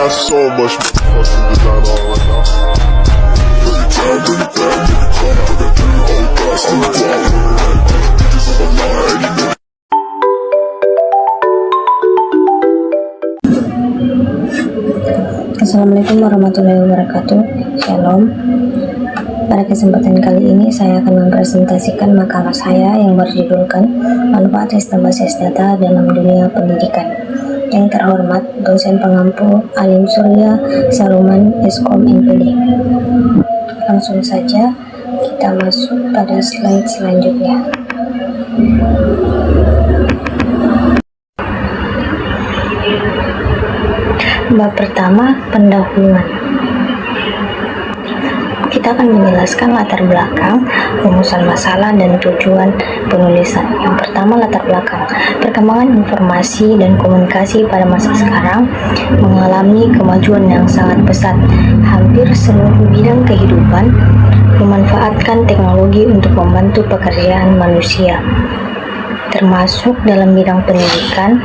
got so much fucking design on right now. Bring it down, bring it down, make it come, put that thing on gas, and you drop it. Bitches on the line, you know. Assalamualaikum warahmatullahi wabarakatuh. Shalom. Pada kesempatan kali ini saya akan mempresentasikan makalah saya yang berjudulkan Manfaat Sistem Basis Data dalam Dunia Pendidikan. Yang terhormat dosen pengampu Alim Surya Saruman Eskom NPD. Langsung saja kita masuk pada slide selanjutnya. Bab pertama, pendahuluan. Kita akan menjelaskan latar belakang, rumusan masalah, dan tujuan penulisan. Yang pertama, latar belakang. Perkembangan informasi dan komunikasi pada masa sekarang mengalami kemajuan yang sangat pesat. Hampir seluruh bidang kehidupan memanfaatkan teknologi untuk membantu pekerjaan manusia, termasuk dalam bidang pendidikan.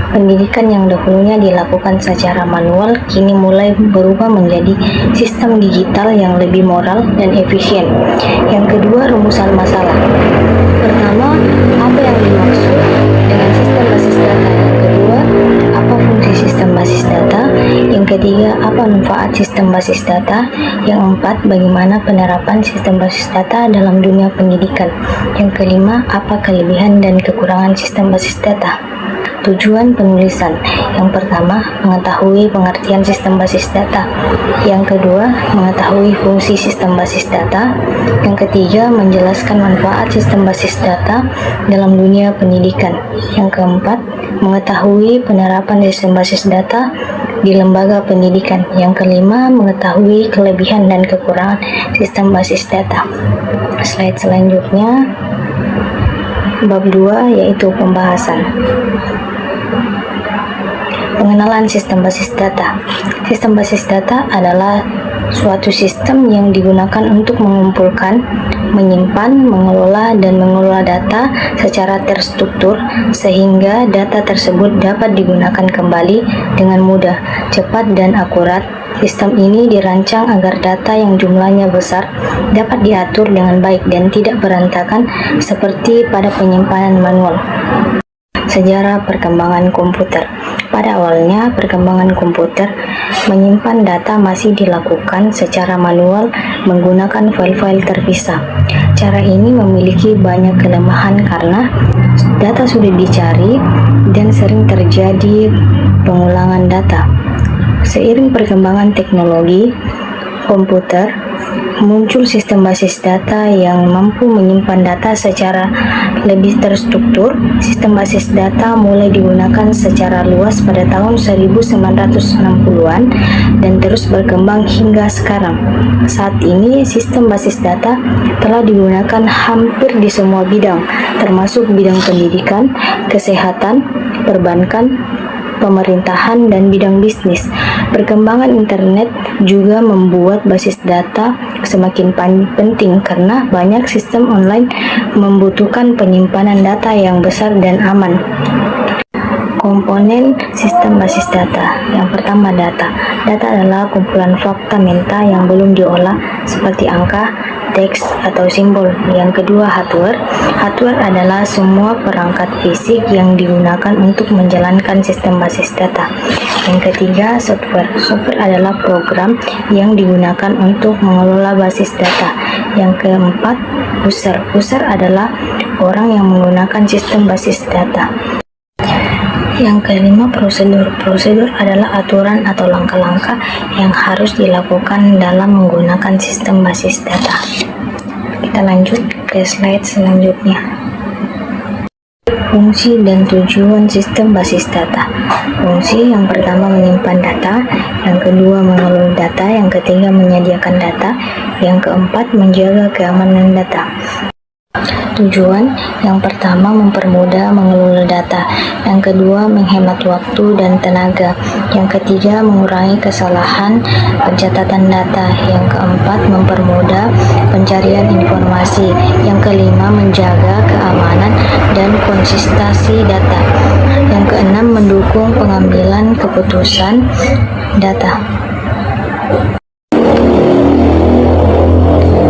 Pendidikan yang dahulunya dilakukan secara manual kini mulai berubah menjadi sistem digital yang lebih moral dan efisien. Yang kedua, rumusan masalah. Pertama, apa yang dimaksud dengan sistem basis data? Yang kedua, apa fungsi sistem basis data? Yang ketiga, apa manfaat sistem basis data? Yang keempat, bagaimana penerapan sistem basis data dalam dunia pendidikan? Yang kelima, apa kelebihan dan kekurangan sistem basis data? Tujuan penulisan. Yang pertama, mengetahui pengertian sistem basis data. Yang kedua, mengetahui fungsi sistem basis data. Yang ketiga, menjelaskan manfaat sistem basis data dalam dunia pendidikan. Yang keempat, mengetahui penerapan sistem basis data di lembaga pendidikan. Yang kelima, mengetahui kelebihan dan kekurangan sistem basis data. Slide selanjutnya, bab 2, yaitu pembahasan. Pengenalan sistem basis data. Sistem basis data adalah suatu sistem yang digunakan untuk mengumpulkan, menyimpan, mengelola, dan mengelola data secara terstruktur sehingga data tersebut dapat digunakan kembali dengan mudah, cepat, dan akurat. Sistem ini dirancang agar data yang jumlahnya besar dapat diatur dengan baik dan tidak berantakan seperti pada penyimpanan manual. Sejarah perkembangan komputer. Pada awalnya, perkembangan komputer menyimpan data masih dilakukan secara manual menggunakan file-file terpisah. Cara ini memiliki banyak kelemahan karena data sudah dicari dan sering terjadi pengulangan data. Seiring perkembangan teknologi komputer, muncul sistem basis data yang mampu menyimpan data secara lebih terstruktur. Sistem basis data mulai digunakan secara luas pada tahun 1960-an dan terus berkembang hingga sekarang. Saat ini, sistem basis data telah digunakan hampir di semua bidang, termasuk bidang pendidikan, kesehatan, perbankan, pemerintahan, dan bidang bisnis. Perkembangan internet juga membuat basis data semakin penting karena banyak sistem online membutuhkan penyimpanan data yang besar dan aman. Komponen sistem basis data. Yang pertama, data. Data adalah kumpulan fakta menta yang belum diolah seperti angka, teks, atau simbol. Yang kedua, hardware. Hardware adalah semua perangkat fisik yang digunakan untuk menjalankan sistem basis data. Yang ketiga, software. Software adalah program yang digunakan untuk mengelola basis data. Yang keempat, user. User adalah orang yang menggunakan sistem basis data. Yang kelima, prosedur. Prosedur adalah aturan atau langkah-langkah yang harus dilakukan dalam menggunakan sistem basis data. Kita lanjut ke slide selanjutnya. Fungsi dan tujuan sistem basis data. Fungsi yang pertama menyimpan data, yang kedua mengelola data, yang ketiga menyediakan data, yang keempat menjaga keamanan data. Tujuan yang pertama mempermudah mengelola data, yang kedua menghemat waktu dan tenaga, yang ketiga mengurangi kesalahan pencatatan data, yang keempat mempermudah pencarian informasi, yang kelima menjaga keamanan dan konsistensi data. Yang keenam, mendukung pengambilan keputusan data.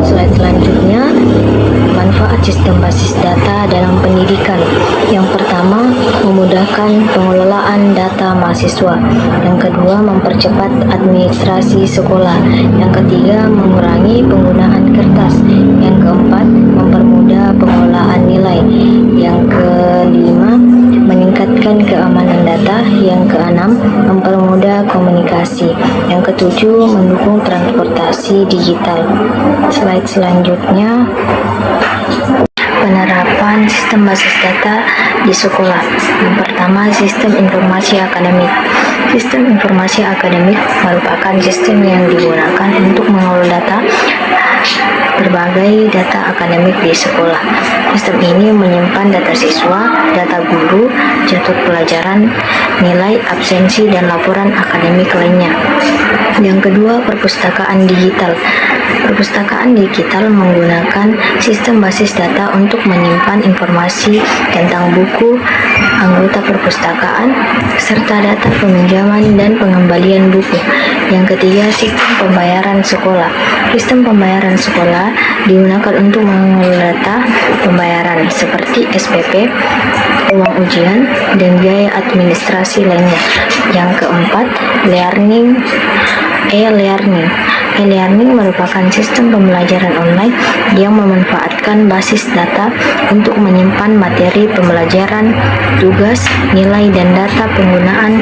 Slide selanjutnya, manfaat sistem basis data dalam pendidikan. Yang pertama, memudahkan pengelolaan data mahasiswa. Yang kedua, mempercepat administrasi sekolah. Yang ketiga, mengurangi penggunaan kertas. Yang keempat, mempermudah pengelolaan nilai. Yang kelima, meningkatkan keamanan data. Yang keenam, mempermudah komunikasi. Yang ketujuh, mendukung transportasi digital. Slide selanjutnya, penerapan sistem basis data di sekolah. Yang pertama, sistem informasi akademik. Sistem informasi akademik merupakan sistem yang digunakan untuk mengelola data berbagai data akademik di sekolah. Sistem ini menyimpan data siswa, data guru, jadwal pelajaran, nilai, absensi, dan laporan akademik lainnya. Yang kedua, perpustakaan digital. Perpustakaan digital menggunakan sistem basis data untuk menyimpan informasi tentang buku, anggota perpustakaan, serta data peminjaman dan pengembalian buku. Yang ketiga, sistem pembayaran sekolah. Sistem pembayaran sekolah digunakan untuk mengelola data pembayaran seperti SPP, uang ujian, dan biaya administrasi lainnya. Yang keempat, e-learning. E-learning merupakan sistem pembelajaran online yang memanfaatkan basis data untuk menyimpan materi pembelajaran, tugas, nilai, dan data penggunaan.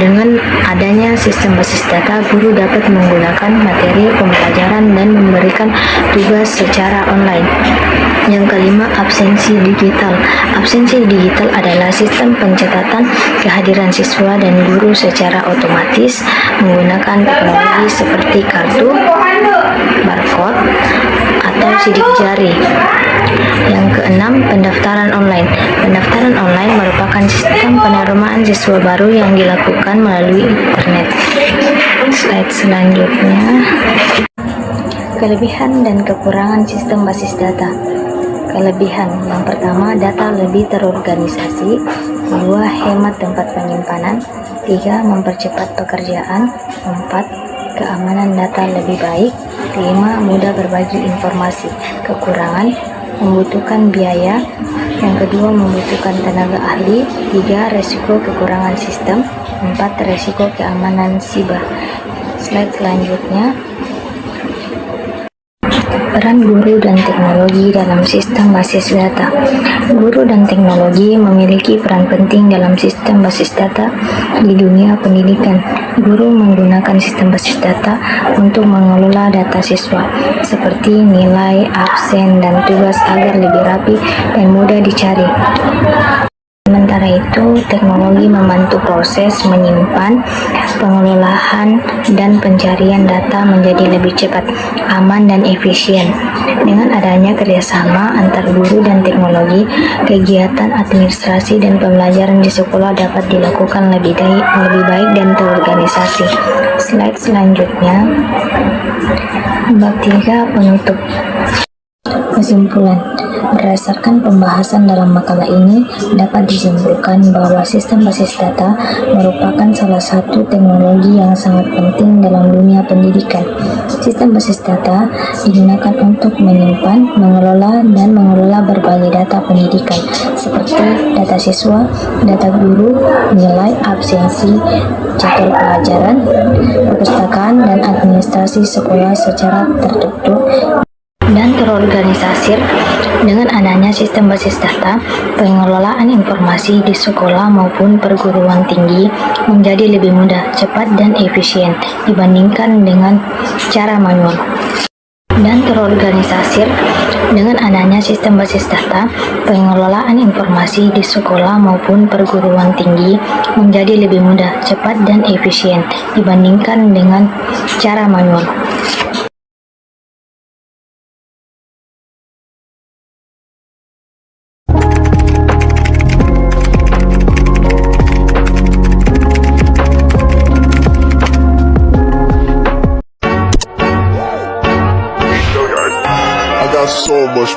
Dengan adanya sistem basis data, guru dapat menggunakan materi pembelajaran dan memberikan tugas secara online. Yang kelima, absensi digital. Absensi digital adalah sistem pencatatan kehadiran siswa dan guru secara otomatis menggunakan teknologi seperti kartu, barcode, atau sidik jari. Yang keenam, pendaftaran online. Pendaftaran online merupakan sistem penerimaan siswa baru yang dilakukan melalui internet. Slide selanjutnya, kelebihan dan kekurangan sistem basis data. Kelebihan, yang pertama, data lebih terorganisasi. Kedua, hemat tempat penyimpanan. Tiga, mempercepat pekerjaan. Empat, keamanan data lebih baik. Kelima, mudah berbagi informasi. Kekurangan, membutuhkan biaya. Yang kedua, membutuhkan tenaga ahli. Tiga, resiko kekurangan sistem. Empat, resiko keamanan siber. Slide selanjutnya, peran guru dan teknologi dalam sistem basis data. Guru dan teknologi memiliki peran penting dalam sistem basis data di dunia pendidikan. Guru menggunakan sistem basis data untuk mengelola data siswa, seperti nilai, absen, dan tugas agar lebih rapi dan mudah dicari. Sementara itu, teknologi membantu proses menyimpan, pengelolaan, dan pencarian data menjadi lebih cepat, aman, dan efisien. Dengan adanya kerjasama antar guru dan teknologi, kegiatan administrasi dan pembelajaran di sekolah dapat dilakukan lebih baik dan terorganisasi. Slide selanjutnya, bab 3, penutup. Kesimpulan. Berdasarkan pembahasan dalam makalah ini, dapat disimpulkan bahwa sistem basis data merupakan salah satu teknologi yang sangat penting dalam dunia pendidikan. Sistem basis data digunakan untuk menyimpan, mengelola, dan mengelola berbagai data pendidikan, seperti data siswa, data guru, nilai, absensi, jadwal pelajaran, perpustakaan, dan administrasi sekolah secara terstruktur dan terorganisasi. Dengan adanya sistem basis data, pengelolaan informasi di sekolah maupun perguruan tinggi menjadi lebih mudah, cepat, dan efisien dibandingkan dengan cara manual. Dan terorganisasi. Dengan adanya sistem basis data, pengelolaan informasi di sekolah maupun perguruan tinggi menjadi lebih mudah, cepat, dan efisien dibandingkan dengan cara manual. So much